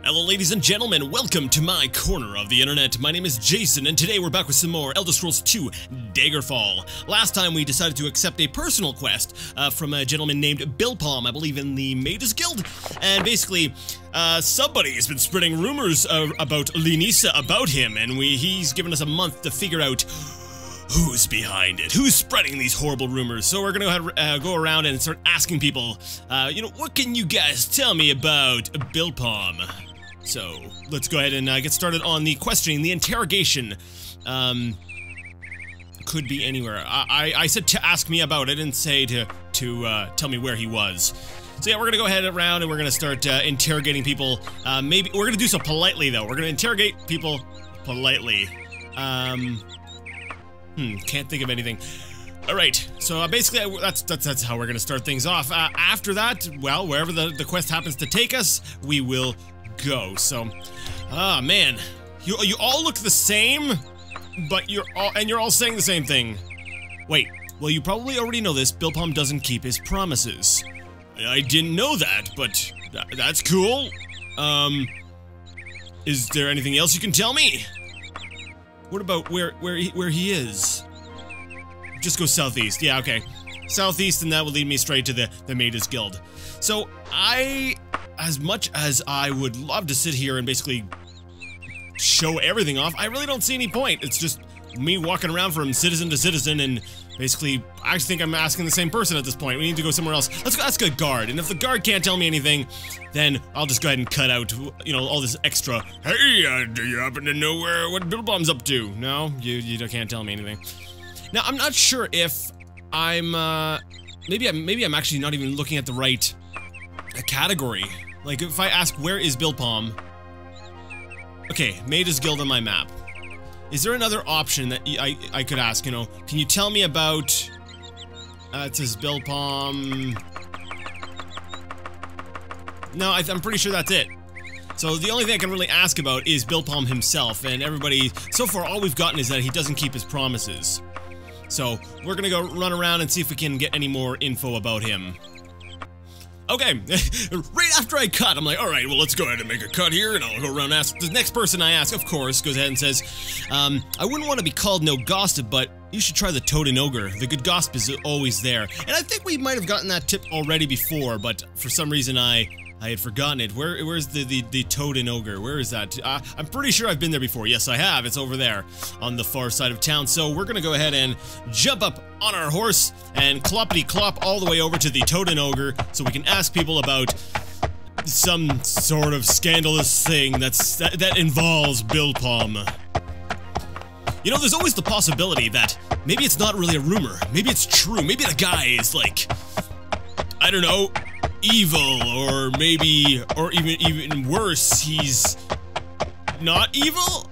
Hello ladies and gentlemen, welcome to my corner of the internet. My name is Jason, and today we're back with some more Elder Scrolls 2 Daggerfall. Last time we decided to accept a personal quest from a gentleman named Bilpalm, I believe in the Mages Guild. And basically, somebody has been spreading rumors about Linisa about him, and he's given us a month to figure out who's behind it, who's spreading these horrible rumors. So we're gonna go around and start asking people, what can you guys tell me about Bilpalm? So, let's go ahead and get started on the questioning, the interrogation. Could be anywhere. I said to ask me about it and say to tell me where he was. So yeah, we're gonna go ahead around and we're gonna start interrogating people. Maybe, we're gonna do so politely though. We're gonna interrogate people politely. Can't think of anything. Alright, so basically that's how we're gonna start things off. After that, well, wherever the quest happens to take us, we will go. So, man, you all look the same, but you're all saying the same thing. Wait, well, you probably already know this. Bilpalm doesn't keep his promises. I didn't know that, but that's cool. Is there anything else you can tell me? What about where he is? Just go southeast. Yeah, okay. Southeast, and that will lead me straight to the Mages Guild. So, as much as I would love to sit here and basically show everything off, I really don't see any point. It's just me walking around from citizen to citizen, and basically, I think I'm asking the same person at this point. We need to go somewhere else. Let's go ask a guard, and if the guard can't tell me anything, then I'll just go ahead and cut out, you know, all this extra, hey, do you happen to know what Bilpalm's up to? No? You can't tell me anything. Now, I'm not sure if I'm, maybe I'm actually not even looking at the right category. Like, if I ask, where is Bilpalm? Okay, Mages Guild on my map. Is there another option that I could ask, you know, can you tell me about, it says Bilpalm. No, I'm pretty sure that's it. So the only thing I can really ask about is Bilpalm himself, and everybody, so far all we've gotten is that he doesn't keep his promises. So, we're gonna go run around and see if we can get any more info about him. Okay, right after I cut, I'm like, alright, well, let's go ahead and make a cut here, and I'll go around and ask. The next person I ask, of course, goes ahead and says, I wouldn't want to be called no gossip, but you should try the Toad and Ogre. The good gossip is always there. And I think we might have gotten that tip already before, but for some reason I had forgotten it. Where's the Toad and Ogre? Where is that? I'm pretty sure I've been there before. Yes, I have. It's over there on the far side of town. So we're gonna go ahead and jump up on our horse and cloppity-clop all the way over to the Toad and Ogre so we can ask people about some sort of scandalous thing that involves Bilpalm. You know, there's always the possibility that maybe it's not really a rumor. Maybe it's true. Maybe the guy is like, I don't know, evil, or maybe, or even worse, he's not evil?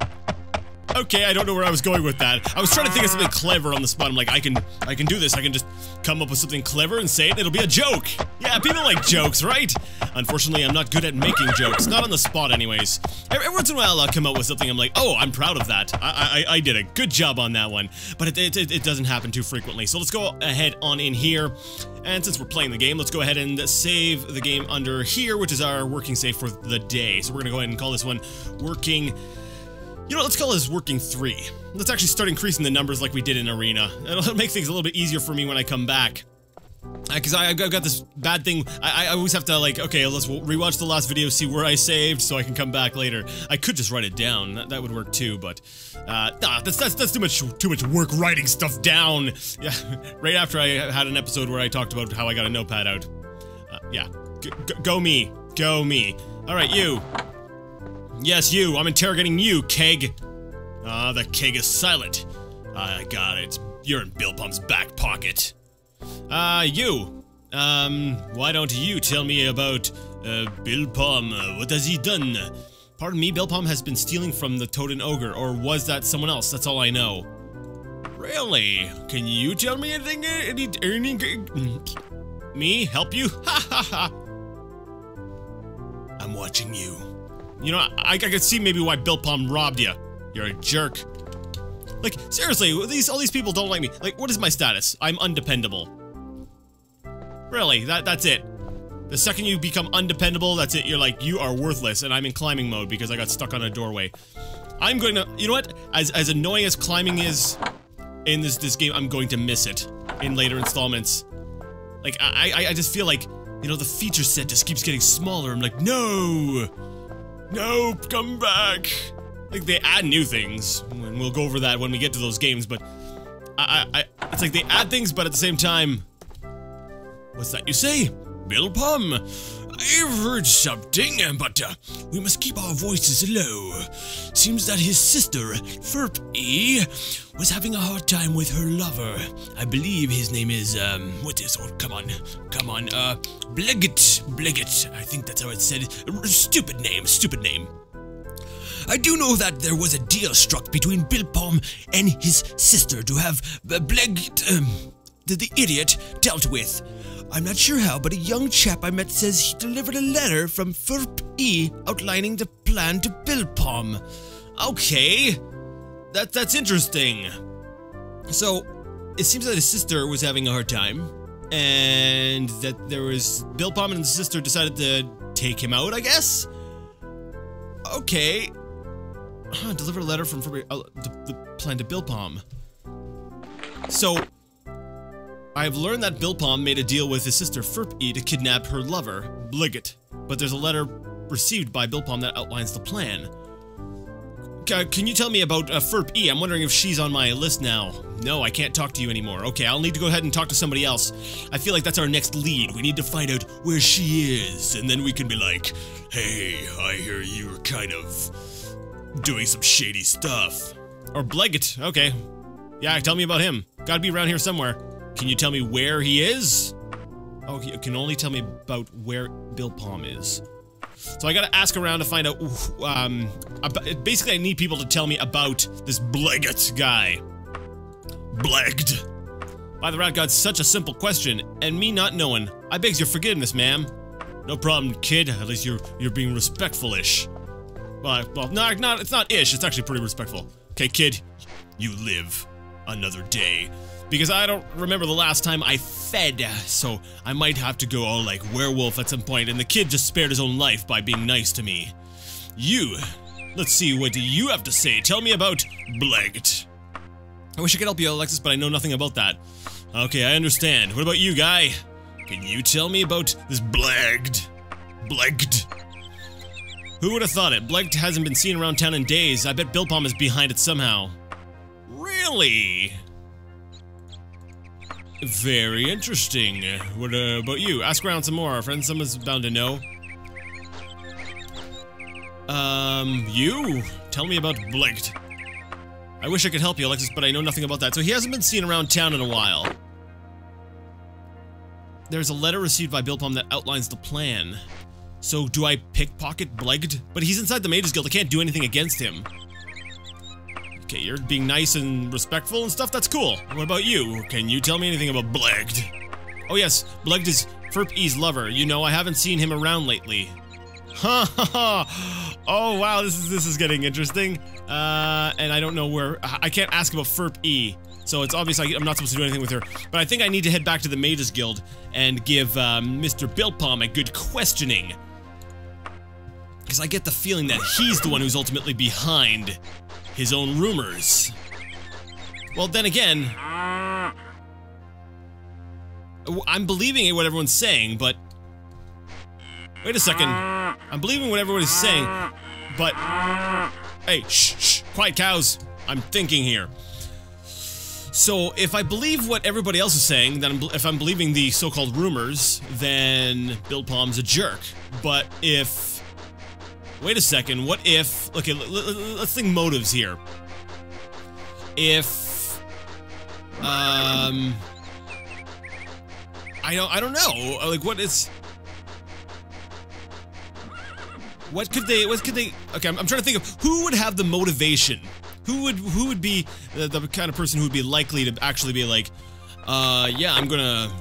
Okay, I don't know where I was going with that. I was trying to think of something clever on the spot. I'm like, I can do this. I can just come up with something clever and say it, and it'll be a joke. Yeah, people like jokes, right? Unfortunately, I'm not good at making jokes. Not on the spot, anyways. Every once in a while, I'll come up with something. I'm like, oh, I'm proud of that. I did a good job on that one. But it doesn't happen too frequently. So let's go ahead on in here. And since we're playing the game, let's go ahead and save the game under here, which is our working save for the day. So we're gonna go ahead and call this one working. You know, let's call this working 3. Let's actually start increasing the numbers like we did in Arena. It'll make things a little bit easier for me when I come back. Because I've got this bad thing, I always have to, like, okay, let's rewatch the last video, see where I saved, so I can come back later. I could just write it down, that would work too, but, nah, that's too much work writing stuff down. Yeah, right after I had an episode where I talked about how I got a notepad out. Yeah, go me. Alright, you. Yes, you. I'm interrogating you, keg. The keg is silent. I got it. You're in Bilpalm's back pocket. You. Why don't you tell me about, Bilpalm? What has he done? Pardon me, Bilpalm has been stealing from the Toad and Ogre, or was that someone else? That's all I know. Really? Can you tell me anything? Me? Help you? Ha ha ha. I'm watching you. You know, I could see maybe why Bilpalm robbed you. You're a jerk. Like, seriously, all these people don't like me. Like, what is my status? I'm undependable. Really, that's it. The second you become undependable, that's it. You're like, you are worthless, and I'm in climbing mode because I got stuck on a doorway. I'm going to, you know what? As annoying as climbing is in this game, I'm going to miss it in later installments. Like, I just feel like, you know, the feature set just keeps getting smaller. I'm like, no! No, come back! Like, they add new things, and we'll go over that when we get to those games, but it's like they add things, but at the same time, what's that you say? Bilpom, I've heard something, but we must keep our voices low. Seems that his sister, Ferp-E, was having a hard time with her lover. I believe his name is, what is, oh, come on, Bleggett, I think that's how it's said. Stupid name. I do know that there was a deal struck between Bilpom and his sister to have Bleggett, the idiot, dealt with. I'm not sure how, but a young chap I met says he delivered a letter from Ferp-E outlining the plan to Bilpom. Okay, that's interesting. So, it seems that his sister was having a hard time, and that there was Bilpom and his sister decided to take him out, I guess? Okay. Deliver a letter from the plan to Bilpom. So, I've learned that Bilpom made a deal with his sister Ferp-E to kidnap her lover, Bleggett, but there's a letter received by Bilpom that outlines the plan. Can you tell me about Ferp-E? I'm wondering if she's on my list now. No, I can't talk to you anymore. Okay, I'll need to go ahead and talk to somebody else. I feel like that's our next lead. We need to find out where she is, and then we can be like, hey, I hear you're kind of doing some shady stuff. Or Bleggett, okay. Yeah, tell me about him. Gotta be around here somewhere. Can you tell me where he is? Oh, you can only tell me about where Bilpom is. So I gotta ask around to find out, basically I need people to tell me about this Bleggett guy. Blegged. By the rat god, such a simple question, and me not knowing. I begs your forgiveness, ma'am. No problem, kid. At least you're being respectful-ish. Well, no, it's not ish, it's actually pretty respectful. Okay, kid, you live another day. Because I don't remember the last time I fed, so I might have to go all like werewolf at some point, and the kid just spared his own life by being nice to me. Let's see, what do you have to say? Tell me about Bleggett. I wish I could help you, Alexis, but I know nothing about that. Okay, I understand. What about you, guy? Can you tell me about this Blegged? Who would have thought it? Blegged hasn't been seen around town in days. I bet Bilpom is behind it somehow. Really? Very interesting. What about you? Ask around some more, our friend. Someone's bound to know. You? Tell me about Blegged. I wish I could help you, Alexis, but I know nothing about that. So he hasn't been seen around town in a while. There's a letter received by Bilpom that outlines the plan. So do I pickpocket Blegged? But he's inside the Mages Guild. I can't do anything against him. Okay, you're being nice and respectful and stuff, that's cool. What about you? Can you tell me anything about Blegged? Oh yes, Blegged is Ferp-E's lover. You know, I haven't seen him around lately. Ha ha ha! Oh wow, this is getting interesting. And I don't know where, I can't ask about Ferp-E. So it's obvious I'm not supposed to do anything with her. But I think I need to head back to the Mages Guild and give Mr. Bilpom a good questioning. Because I get the feeling that he's the one who's ultimately behind his own rumors. Well, then again, I'm believing what everyone's saying, but... Wait a second. I'm believing what everyone is saying, but... Hey, shh, quiet cows. I'm thinking here. So, if I believe what everybody else is saying, then if I'm believing the so-called rumors, then Bilpom's a jerk. But if... Wait a second, what if... Okay, let's think motives here. If... I don't know. Like, what is... What could they... Okay, I'm trying to think of... Who would have the motivation? Who would be the kind of person who would be likely to actually be like... yeah, I'm gonna...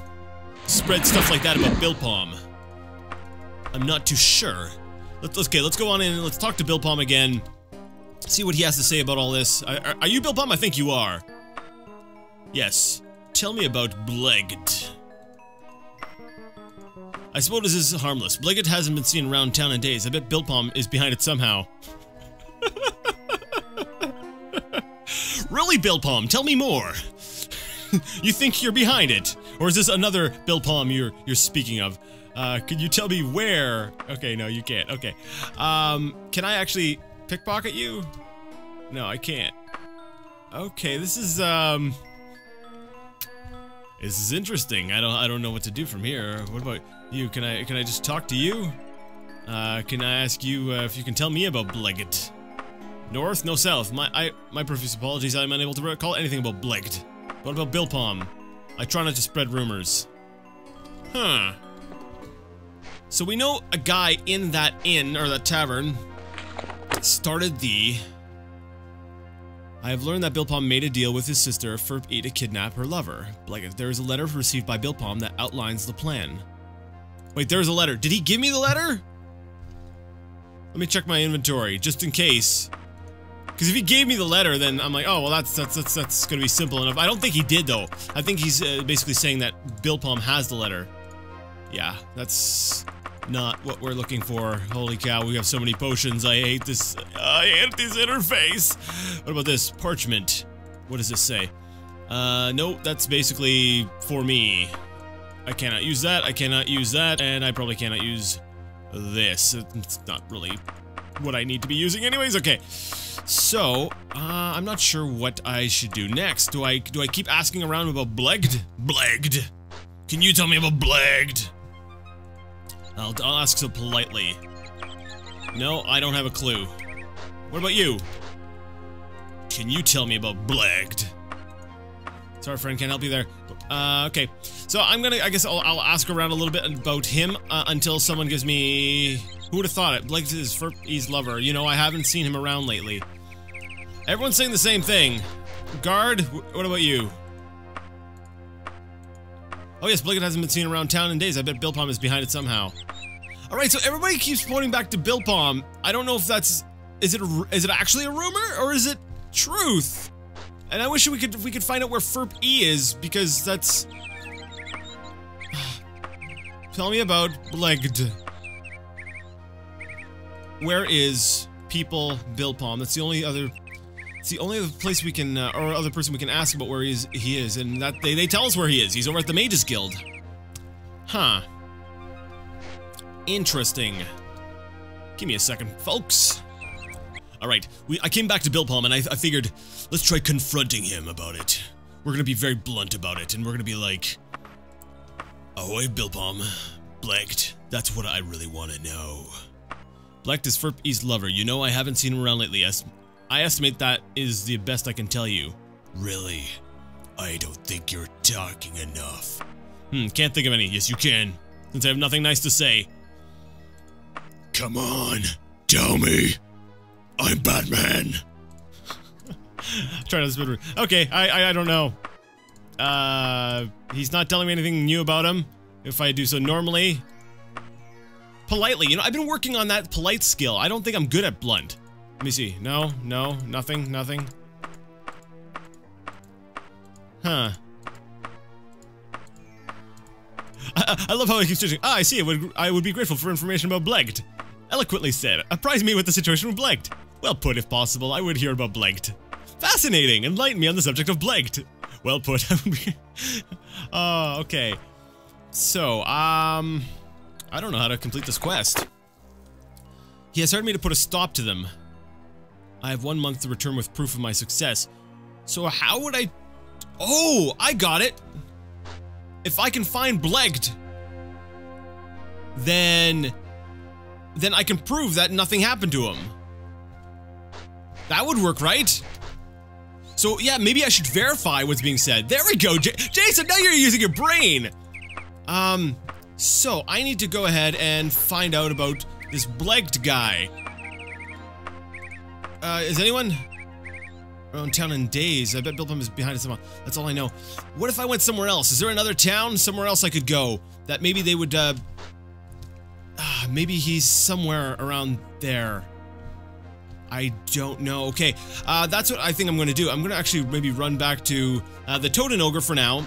spread stuff like that about Bilpom. I'm not too sure. Okay, let's go on in and let's talk to Bilpom again. See what he has to say about all this. Are you Bilpom? I think you are. Yes. Tell me about Blegged. I suppose this is harmless. Bliggett hasn't been seen around town in days. I bet Bilpom is behind it somehow. Really, Bilpom? Tell me more. You think you're behind it? Or is this another Bilpom you're speaking of? Could you tell me where? Okay, no, you can't. Okay. Can I actually pickpocket you? No, I can't. Okay, this is interesting. I don't know what to do from here. What about you? Can I just talk to you? Can I ask you if you can tell me about Bliggett? North? No, south. My profuse apologies. I'm unable to recall anything about Bliggett. What about Bilpom? I try not to spread rumors. Huh. So we know a guy in that inn, or that tavern, started the... I have learned that Bilpom made a deal with his sister for E to kidnap her lover. Like, there is a letter received by Bilpom that outlines the plan. Wait, there's a letter. Did he give me the letter? Let me check my inventory, just in case. Because if he gave me the letter, then I'm like, oh, well, that's gonna be simple enough. I don't think he did, though. I think he's basically saying that Bilpom has the letter. Yeah, that's not what we're looking for. Holy cow, we have so many potions. I hate this. I hate this interface. What about this? Parchment. What does this say? Nope, that's basically for me. I cannot use that, I cannot use that, and I probably cannot use this. It's not really what I need to be using anyways. Okay. So, I'm not sure what I should do next. Do I keep asking around about Blegged? Blegged. Can you tell me about Blegged? I'll ask so politely. No, I don't have a clue. What about you? Can you tell me about Blegged? Sorry, friend, can't help you there. Okay. So I guess I'll ask around a little bit about him until someone gives me... Who would have thought it? Blegged is Furpy's lover. You know, I haven't seen him around lately. Everyone's saying the same thing. Guard, what about you? Oh yes, Bliggett hasn't been seen around town in days. I bet Bilpom is behind it somehow. Alright, so everybody keeps pointing back to Bilpom. I don't know if that's... Is it actually a rumor, or is it truth? And I wish we could find out where Furp E is, because that's... Tell me about Blegged. Where is people Bilpom? That's the only other... It's the only other place we can, or other person we can ask about where he is, and that they tell us where he is. He's over at the Mages Guild. Huh. Interesting. Give me a second, folks. Alright, I came back to Bilpom, and I figured, let's try confronting him about it. We're gonna be very blunt about it, and we're gonna be like... Ahoy, Bilpom. Blegged. That's what I really want to know. Blegged is Furpy's lover. You know, I haven't seen him around lately. I estimate that is the best I can tell you. Really? I don't think you're talking enough. Can't think of any. Yes, you can. Since I have nothing nice to say. Come on, tell me. I'm Batman. Try to spit. Okay, I don't know. He's not telling me anything new about him. If I do so normally. Politely, you know, I've been working on that polite skill. I don't think I'm good at blunt. Let me see. No, nothing. Huh. I love how he keeps switching. Ah, I see. I would be grateful for information about Blegged. Eloquently said. Apprise me with the situation with Blegged. Well put, if possible. I would hear about Blegged. Fascinating. Enlighten me on the subject of Blegged. Well put. Oh, okay. So, I don't know how to complete this quest. He has ordered me to put a stop to them. I have 1 month to return with proof of my success. So how would I... Oh, I got it! If I can find Blegged, then I can prove that nothing happened to him. That would work, right? So yeah, maybe I should verify what's being said. There we go, Jason, now you're using your brain! So I need to go ahead and find out about this Blegged guy. Is anyone around town in days? I bet Bilpom is behind us somehow. That's all I know. What if I went somewhere else? Is there another town somewhere else I could go that maybe they would, maybe he's somewhere around there. I don't know. Okay, that's what I think I'm going to do. I'm going to actually maybe run back to the Toad and Ogre for now.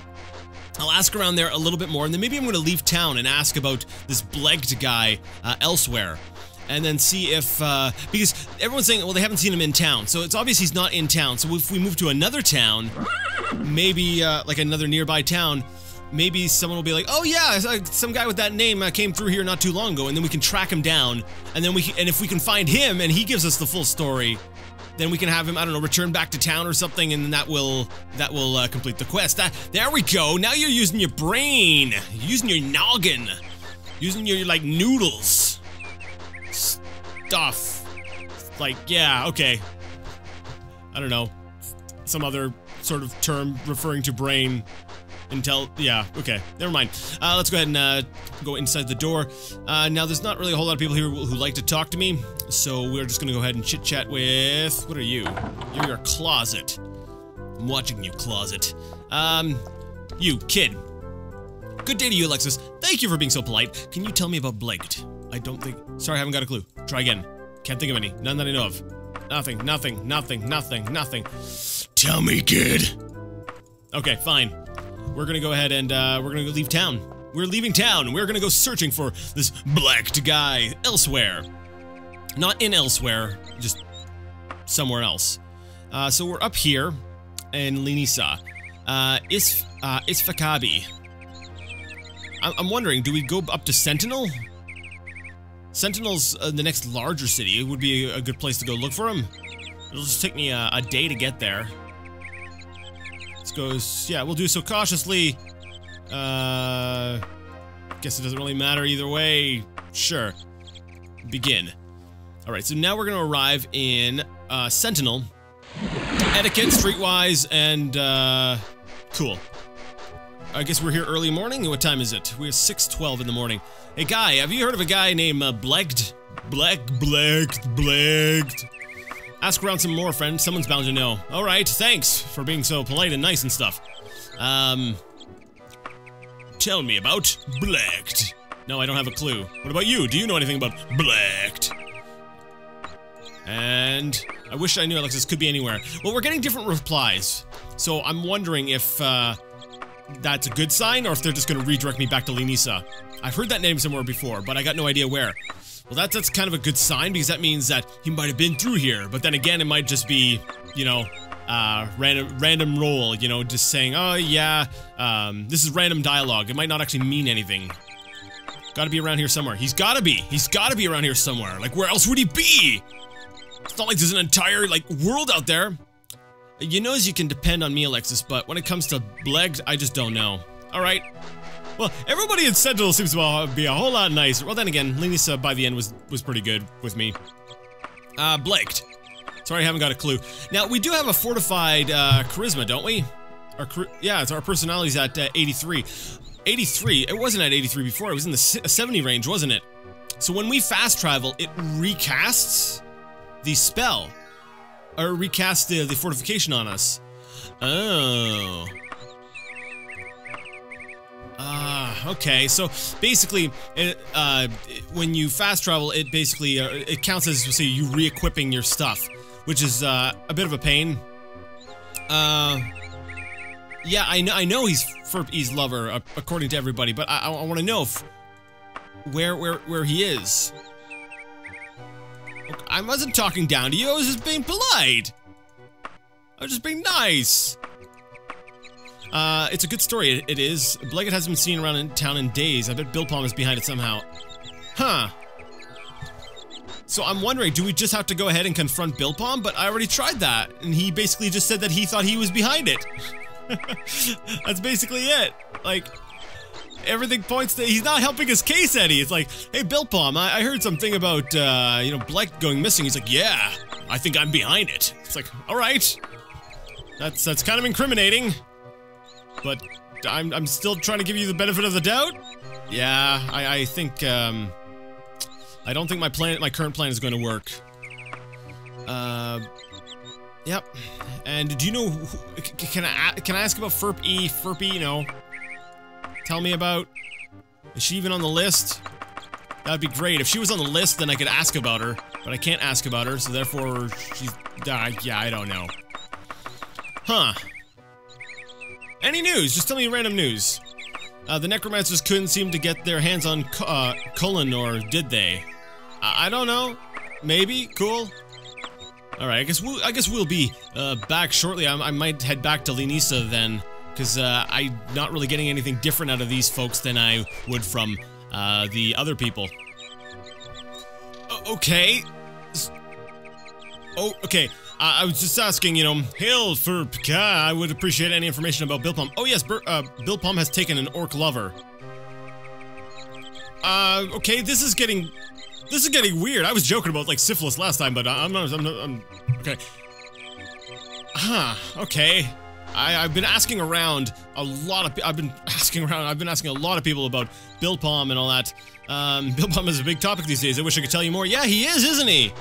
I'll ask around there a little bit more, and then maybe I'm going to leave town and ask about this Blegged guy elsewhere. And then see if, because everyone's saying, well, they haven't seen him in town, so it's obvious he's not in town. So if we move to another town, maybe, like another nearby town, maybe someone will be like, oh yeah, some guy with that name came through here not too long ago, and then we can track him down, and then and if we can find him, and he gives us the full story, then we can have him, I don't know, return back to town or something, and that will complete the quest. There we go, now you're using your brain, you're using your noggin, using your, like, noodles. Stuff. Like, yeah, okay. I don't know. Some other sort of term referring to brain. Yeah, okay. Never mind. Let's go ahead and go inside the door. Now, there's not really a whole lot of people here who like to talk to me, so we're just gonna go ahead and chit-chat with... What are you? You're your closet. I'm watching you, closet. You, kid. Good day to you, Alexis. Thank you for being so polite. Can you tell me about Blegged? I don't think... Sorry, I haven't got a clue. Try again. Can't think of any. None that I know of. Nothing, nothing, nothing, nothing, nothing. Tell me, kid. Okay, fine. We're gonna go ahead and, we're gonna go leave town. We're leaving town. We're gonna go searching for this Blegged guy elsewhere. Not in elsewhere, just somewhere else. So we're up here in Linisa. Isfakabi. I'm wondering, do we go up to Sentinel? Sentinel's the next larger city. It would be a good place to go look for him. It'll just take me a day to get there. Let's go, yeah, we'll do so cautiously. Guess it doesn't really matter either way. Sure. Begin. Alright, so now we're gonna arrive in Sentinel. Etiquette, streetwise, and cool. I guess we're here early morning? What time is it? We're 6:12 in the morning. Hey guy, have you heard of a guy named Blegged? Blegged. Ask around some more, friend. Someone's bound to know. Alright, thanks for being so polite and nice and stuff. Tell me about Blegged. No, I don't have a clue. What about you? Do you know anything about Blegged? And I wish I knew Alexis could be anywhere. Well, we're getting different replies. So I'm wondering if, that's a good sign, or if they're just gonna redirect me back to Linisa. I've heard that name somewhere before, but I got no idea where. Well, that's kind of a good sign, because that means that he might have been through here, but then again, it might just be, you know, random roll, you know, just saying, oh yeah, this is random dialogue. It might not actually mean anything. Gotta be around here somewhere. He's gotta be around here somewhere. Like, where else would he be? It's not like there's an entire, like, world out there. You know, as you can depend on me, Alexis, but when it comes to Blegged, I just don't know. Alright. Well, everybody in Sentinel seems to be a whole lot nicer. Well, then again, Linisa by the end was pretty good with me. Blegged. Sorry, I haven't got a clue. Now, we do have a fortified, charisma, don't we? Yeah, it's our personality's at, 83. 83? It wasn't at 83 before, it was in the 70 range, wasn't it? So when we fast travel, it recasts the spell. Or recast the fortification on us. Oh. Okay, so basically, when you fast travel, it basically, it counts as, say, you re-equipping your stuff, which is, a bit of a pain. Yeah, I know he's Furp-E's lover, according to everybody, but I want to know if, where he is. I wasn't talking down to you, I was just being polite. I was just being nice. It's a good story, it is. Blegged hasn't been seen around in town in days. I bet Bill Palm is behind it somehow. Huh. So I'm wondering, do we just have to go ahead and confront Bill Palm? But I already tried that, and he basically just said that he thought he was behind it. That's basically it. Like, everything points to he's not helping his case any. It's like, hey, Bill Palm, I heard something about, you know, Blegged going missing. He's like, yeah, I think I'm behind it. It's like, all right. That's kind of incriminating. But I'm still trying to give you the benefit of the doubt. Yeah, I think, I don't think my current plan is going to work. Yep. And do you know, can I ask about Furp-E? Furp-E, you know, tell me about, is she even on the list? That'd be great. If she was on the list, then I could ask about her, but I can't ask about her, so therefore, she's, yeah, I don't know. Huh. Any news? Just tell me random news. The necromancers couldn't seem to get their hands on Cullen, or did they? I don't know. Maybe. Cool. All right. I guess we'll be back shortly. I might head back to Lenisa then, because I'm not really getting anything different out of these folks than I would from the other people. Okay. Oh, okay. I was just asking, you know, hail for Pika. I would appreciate any information about Bilpalm. Oh yes, Bilpalm has taken an orc lover. Okay, this is getting weird. I was joking about like syphilis last time, but I'm okay. Huh. Okay. I've been asking around a lot of. I've been asking a lot of people about Bilpalm and all that. Bilpalm is a big topic these days. I wish I could tell you more. Yeah, he is, isn't he?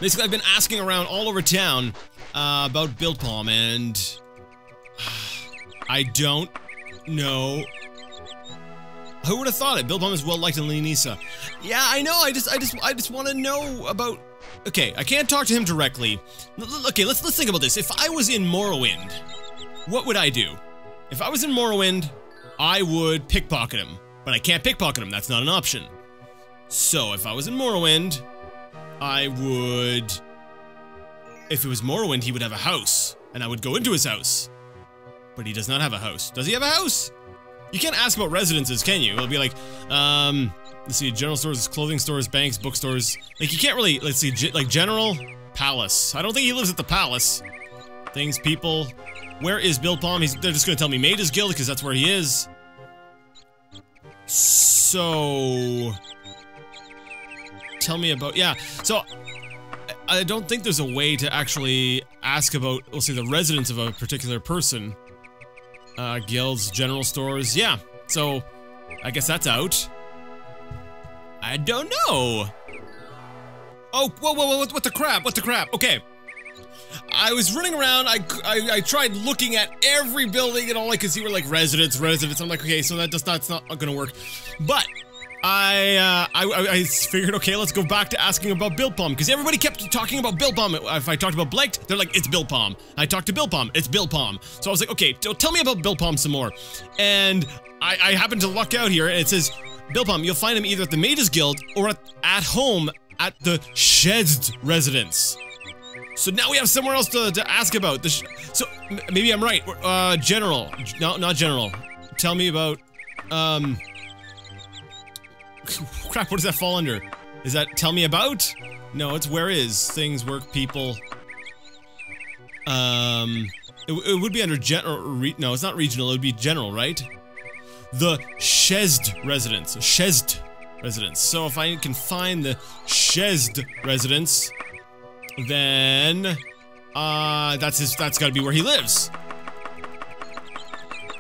Basically, I've been asking around all over town about Bilpalm, and I don't know. Who would have thought it? Bilpalm is well liked in Lenisa. Yeah, I know. I just want to know about. Okay, I can't talk to him directly. Okay, let's think about this. If I was in Morrowind, what would I do? If I was in Morrowind, I would pickpocket him, but I can't pickpocket him. That's not an option. So if I was in Morrowind, I would. If it was Morrowind, he would have a house, and I would go into his house. But he does not have a house. Does he have a house? You can't ask about residences, can you? It'll be like, let's see, general stores, clothing stores, banks, bookstores. Like, you can't really, let's see, like, general, palace. I don't think he lives at the palace. Things, people. Where is Bilpalm? They're just gonna tell me Maid's Guild, because that's where he is. So... Tell me about, yeah, so... I don't think there's a way to actually ask about, we'll say, the residence of a particular person. Guilds, general stores, yeah. So, I guess that's out. I don't know. Oh, whoa, what the crap, okay. I was running around, I tried looking at every building, and all I could see were, like, residents. I'm like, okay, so that's not gonna work. But, I figured, okay, let's go back to asking about Bilpalm, because everybody kept talking about Bilpalm. If I talked about Blekt, they're like, it's Bilpalm. I talked to Bilpalm, it's Bilpalm. So I was like, okay, tell me about Bilpalm some more. And I happened to luck out here, and it says, Bilpalm, you'll find him either at the Maid's Guild or at home at the Shezd residence. So now we have somewhere else to ask about. So maybe I'm right. General. No, not general. Tell me about, crap, what does that fall under? Is that tell me about? No, it's where is. Things, work, people. It would be under no, it's not regional, it would be general, right? The Shezd residence. Shezd residence. So if I can find the Shezd residence, then, that's gotta be where he lives.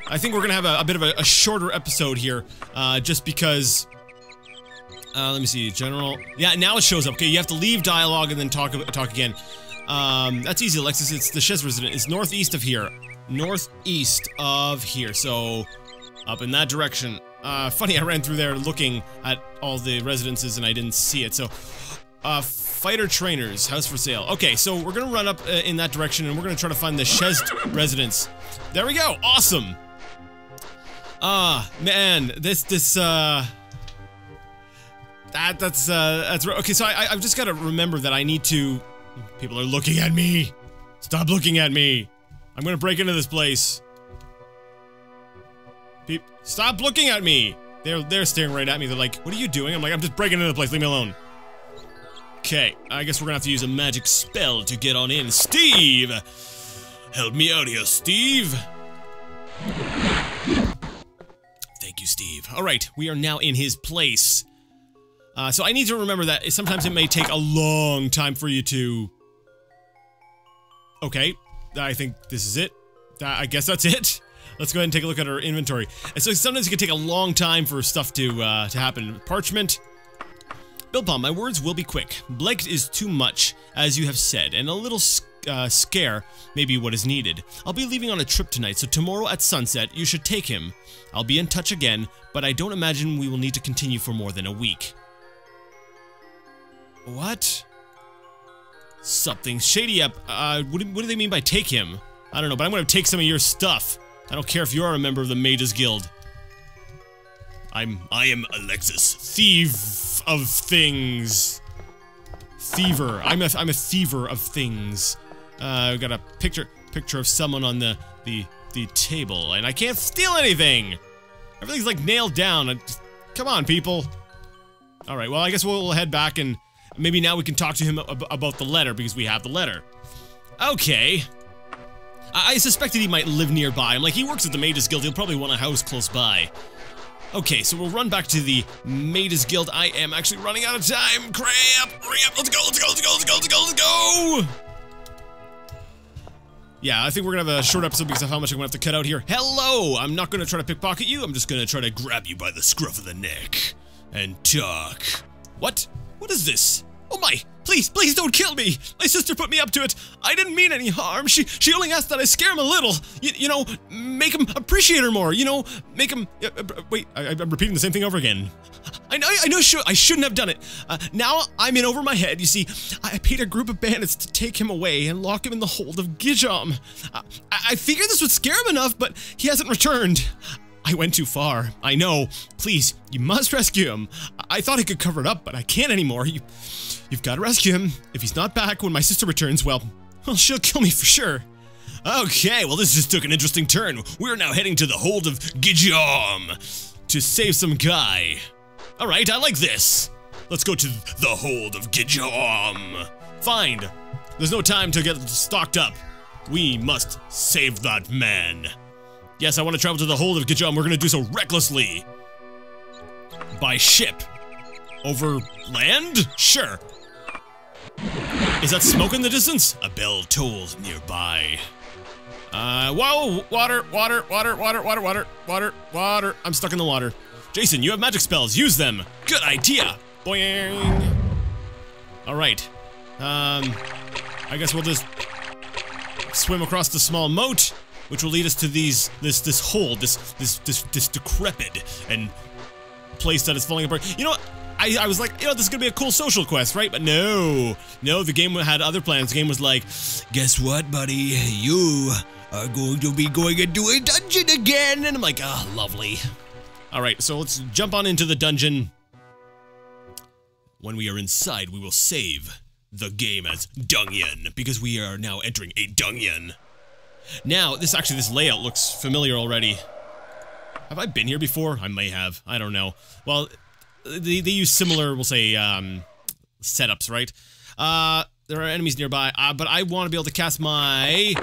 I think we're gonna have a bit of a shorter episode here, just because... let me see, general. Yeah, now it shows up. Okay, you have to leave dialogue and then talk again. That's easy, Alexis. It's the Shezd resident. It's northeast of here. Northeast of here. So, up in that direction. Funny, I ran through there looking at all the residences and I didn't see it. So, fighter trainers, house for sale. Okay, so we're gonna run up in that direction and we're gonna try to find the Shezd residence. There we go. Awesome. Man, that's okay, so I've just got to remember that I need to... People are looking at me! Stop looking at me! I'm gonna break into this place. Stop looking at me! They're staring right at me, they're like, what are you doing? I'm like, I'm just breaking into the place, leave me alone. Okay, I guess we're gonna have to use a magic spell to get on in. Steve! Help me out here, Steve! Thank you, Steve. Alright, we are now in his place. So I need to remember that sometimes it may take a long time for you to... Okay, I think this is it. I guess that's it. Let's go ahead and take a look at our inventory. And so sometimes it can take a long time for stuff to happen. Parchment. Bilpalm, my words will be quick. Blekt is too much, as you have said, and a little scare may be what is needed. I'll be leaving on a trip tonight, so tomorrow at sunset, you should take him. I'll be in touch again, but I don't imagine we will need to continue for more than a week. What? Something shady up. What do they mean by take him? I don't know, but I'm gonna take some of your stuff. I don't care if you are a member of the Mages Guild. I am Alexis, thief of things. Thiever. I'm a thiever of things. I've got a picture of someone on the table, and I can't steal anything. Everything's like nailed down. Come on, people. All right. Well, I guess we'll head back, and maybe now we can talk to him about the letter because we have the letter. Okay. I suspected he might live nearby. I'm like, he works at the Mages Guild. He'll probably want a house close by. Okay, so we'll run back to the Mages Guild. I am actually running out of time. Crap! Hurry up! Let's go! Let's go! Let's go! Let's go! Let's go! Let's go! Yeah, I think we're gonna have a short episode because of how much I'm gonna have to cut out here. Hello! I'm not gonna try to pickpocket you. I'm just gonna try to grab you by the scruff of the neck and talk. What? What is this? Oh my! Please, please don't kill me! My sister put me up to it! I didn't mean any harm. She only asked that I scare him a little. You know, make him appreciate her more. You know, make him... wait, I'm repeating the same thing over again. I know I shouldn't have done it. Now I'm in over my head. You see, I paid a group of bandits to take him away and lock him in the hold of Gijom. I figured this would scare him enough, but he hasn't returned. I went too far. I know. Please, you must rescue him. I thought I could cover it up, but I can't anymore. You've got to rescue him. If he's not back when my sister returns, well, she'll kill me for sure. Okay, well, this just took an interesting turn. We're now heading to the hold of Gijom to save some guy. All right, I like this. Let's go to the hold of Gijom. Fine. There's no time to get stocked up. We must save that man. Yes, I want to travel to the hold of Gijom. We're going to do so recklessly. By ship. Over land? Sure. Is that smoke in the distance? A bell tolls nearby. Whoa! Water. I'm stuck in the water. Jason, you have magic spells. Use them. Good idea. Boing. Alright. I guess we'll just swim across the small moat, which will lead us to this hold, this decrepit and place that is falling apart. You know what? I was like, you know, this is gonna be a cool social quest, right? But no, the game had other plans. The game was like, guess what, buddy? You are going to be going into a dungeon again. And I'm like, ah, oh, lovely. All right, so let's jump on into the dungeon. When we are inside, we will save the game as Dungeon, because we are now entering a dungeon. Now, this layout looks familiar already. Have I been here before? I may have. I don't know. Well, they use similar, we'll say, setups, right? There are enemies nearby, but I want to be able to cast my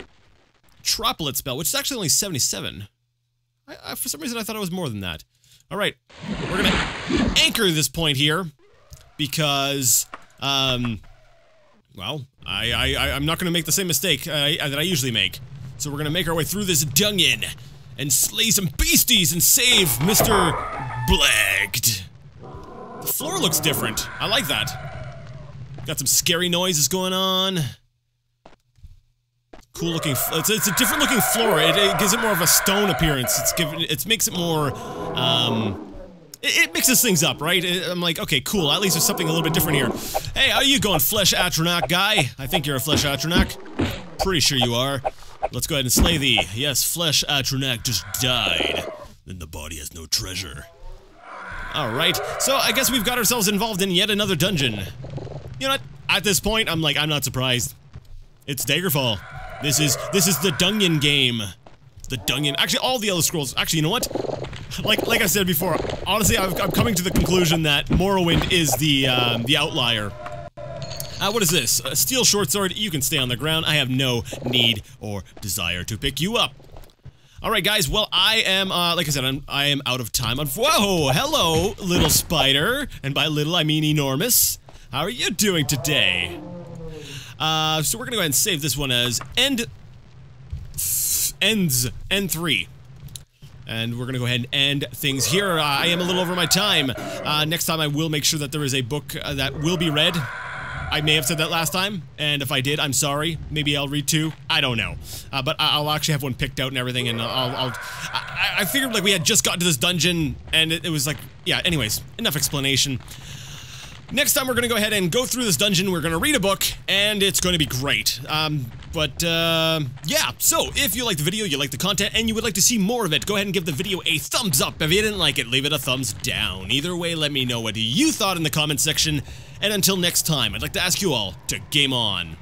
Troplet spell, which is actually only 77. For some reason, I thought it was more than that. All right, we're gonna anchor this point here because, well, I'm not gonna make the same mistake that I usually make. So we're gonna make our way through this dungeon and slay some beasties and save Mr. Blagged. The floor looks different. I like that. Got some scary noises going on. Cool looking. It's a different looking floor. It gives it more of a stone appearance. It makes it more. It mixes things up, right? I'm like, okay, cool. At least there's something a little bit different here. Hey, how you going, Flesh Atronach guy? I think you're a Flesh Atronach. Pretty sure you are. Let's go ahead and slay thee. Yes, Flesh Atronach just died. Then the body has no treasure. Alright, so I guess we've got ourselves involved in yet another dungeon. You know what? At this point, I'm not surprised. It's Daggerfall. This is the dungeon game. The dungeon. Actually, all the other scrolls. Actually, you know what? Like I said before, honestly, I'm coming to the conclusion that Morrowind is the outlier. What is this? A steel short sword. You can stay on the ground. I have no need or desire to pick you up. Alright guys, well I am, like I said, I am out of time. Whoa, hello, little spider. And by little, I mean enormous. How are you doing today? So we're gonna go ahead and save this one as N3. And we're gonna go ahead and end things here. I am a little over my time. Next time I will make sure that there is a book that will be read. I may have said that last time, and if I did, I'm sorry. Maybe I'll read two. I don't know. But I'll actually have one picked out and everything, and I figured, like, we had just gotten to this dungeon, and it was like, yeah, anyways, enough explanation. Next time we're gonna go ahead and go through this dungeon, we're gonna read a book, and it's gonna be great. Yeah, so if you like the video, you like the content, and you would like to see more of it, go ahead and give the video a thumbs up. If you didn't like it, leave it a thumbs down. Either way, let me know what you thought in the comment section, and until next time, I'd like to ask you all to game on.